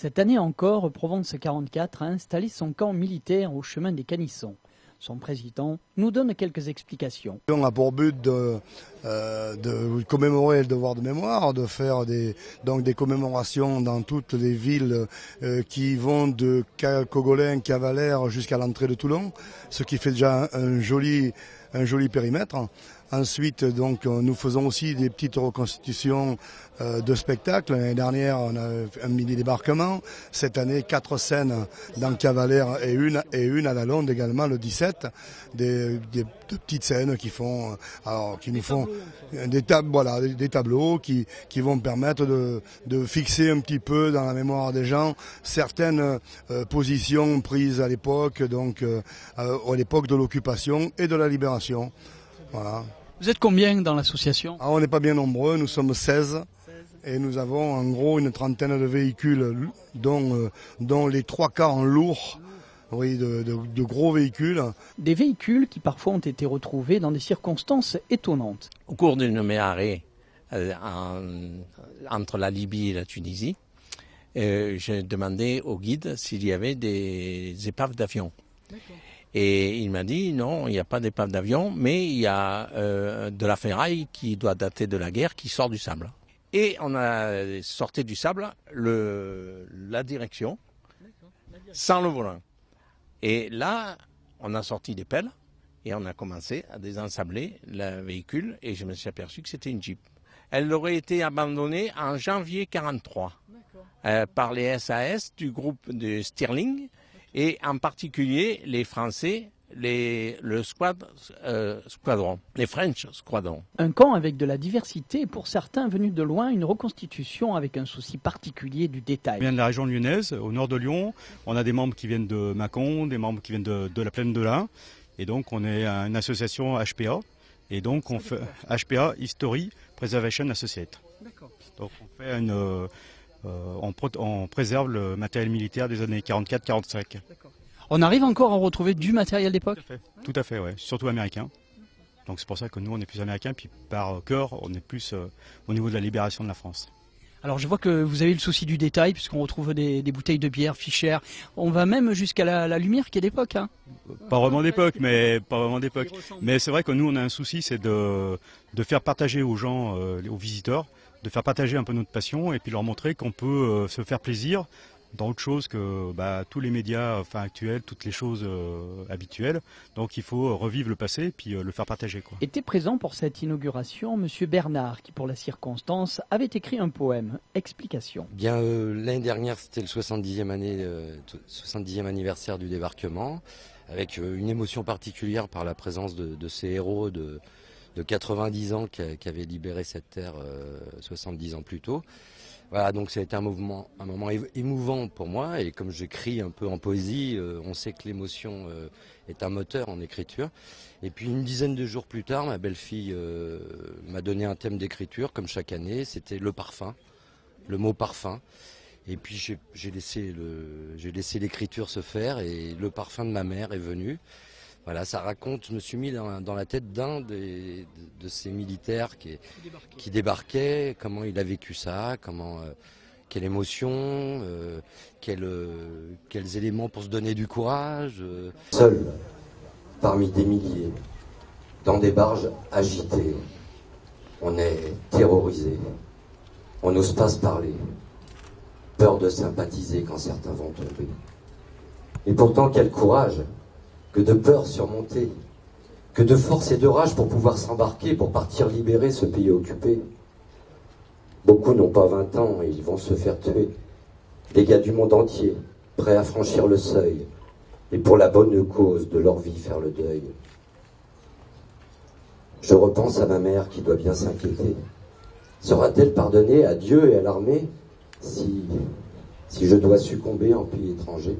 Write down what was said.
Cette année encore, Provence 44 a installé son camp militaire au chemin des Canissons. Son président nous donne quelques explications. On a pour but de commémorer le devoir de mémoire, de faire des commémorations dans toutes les villes qui vont de Cogolin, Cavalère jusqu'à l'entrée de Toulon, ce qui fait déjà un joli périmètre. Ensuite, donc, nous faisons aussi des petites reconstitutions de spectacles. L'année dernière, on a un mini-débarquement. Cette année, 4 scènes dans Cavalère et une à la Londe également, le 17. De petites scènes qui nous font des tableaux qui vont permettre de fixer un petit peu dans la mémoire des gens certaines positions prises à l'époque, à l'époque de l'occupation et de la libération. Voilà. Vous êtes combien dans l'association ? On n'est pas bien nombreux, nous sommes 16 et nous avons en gros une trentaine de véhicules dont les 3 quarts en lourd, oui, de gros véhicules. Des véhicules qui parfois ont été retrouvés dans des circonstances étonnantes. Au cours d'une marée entre la Libye et la Tunisie, j'ai demandé au guide s'il y avait des épaves d'avion. D'accord. Et il m'a dit non, il n'y a pas d'épave d'avion, mais il y a de la ferraille qui doit dater de la guerre qui sort du sable. Et on a sorti du sable la direction sans le volant. Et là, on a sorti des pelles et on a commencé à désensabler le véhicule et je me suis aperçu que c'était une Jeep. Elle aurait été abandonnée en janvier 1943 par les SAS du groupe de Stirling. Et en particulier les Français, le squadron, les French Squadron. Un camp avec de la diversité et pour certains venus de loin, une reconstitution avec un souci particulier du détail. On vient de la région lyonnaise, au nord de Lyon. On a des membres qui viennent de Mâcon, des membres qui viennent de la plaine de l'Ain. Et donc on est une association HPA. Et donc on fait HPA History Preservation Associate. D'accord. Donc on fait on préserve le matériel militaire des années 44-45. On arrive encore à retrouver du matériel d'époque ? Tout à fait, ouais. Surtout américain. Donc c'est pour ça que nous on est plus américains, puis par cœur on est plus au niveau de la libération de la France. Alors je vois que vous avez le souci du détail puisqu'on retrouve des bouteilles de bière, Fischer. On va même jusqu'à la lumière qui est d'époque. Hein. Pas vraiment d'époque. Mais c'est vrai que nous on a un souci, c'est de faire partager aux gens, aux visiteurs, de faire partager un peu notre passion et puis leur montrer qu'on peut se faire plaisir dans autre chose que tous les médias actuels, toutes les choses habituelles. Donc il faut revivre le passé et puis le faire partager. Était présent pour cette inauguration Monsieur Bernard qui pour la circonstance avait écrit un poème. Explication. Bien l'année dernière c'était le 70e anniversaire du débarquement avec une émotion particulière par la présence de ces héros de 90 ans qui avaient libéré cette terre 70 ans plus tôt. Voilà, donc ça a été un moment émouvant pour moi et comme j'écris un peu en poésie, on sait que l'émotion est un moteur en écriture. Et puis une dizaine de jours plus tard, ma belle-fille m'a donné un thème d'écriture comme chaque année, c'était le parfum, le mot parfum. Et puis j'ai laissé l'écriture se faire et le parfum de ma mère est venu. Voilà, ça raconte, je me suis mis dans la tête d'un de ces militaires qui débarquaient, comment il a vécu ça, quelle émotion, quels éléments pour se donner du courage. Seul, parmi des milliers, dans des barges agitées, on est terrorisé, on n'ose pas se parler, peur de sympathiser quand certains vont tomber. Et pourtant, quel courage! Que de peur surmontée, que de force et de rage pour pouvoir s'embarquer, pour partir libérer ce pays occupé. Beaucoup n'ont pas 20 ans et ils vont se faire tuer. Des gars du monde entier, prêts à franchir le seuil, et pour la bonne cause de leur vie faire le deuil. Je repense à ma mère qui doit bien s'inquiéter. Sera-t-elle pardonnée à Dieu et à l'armée si je dois succomber en pays étranger ?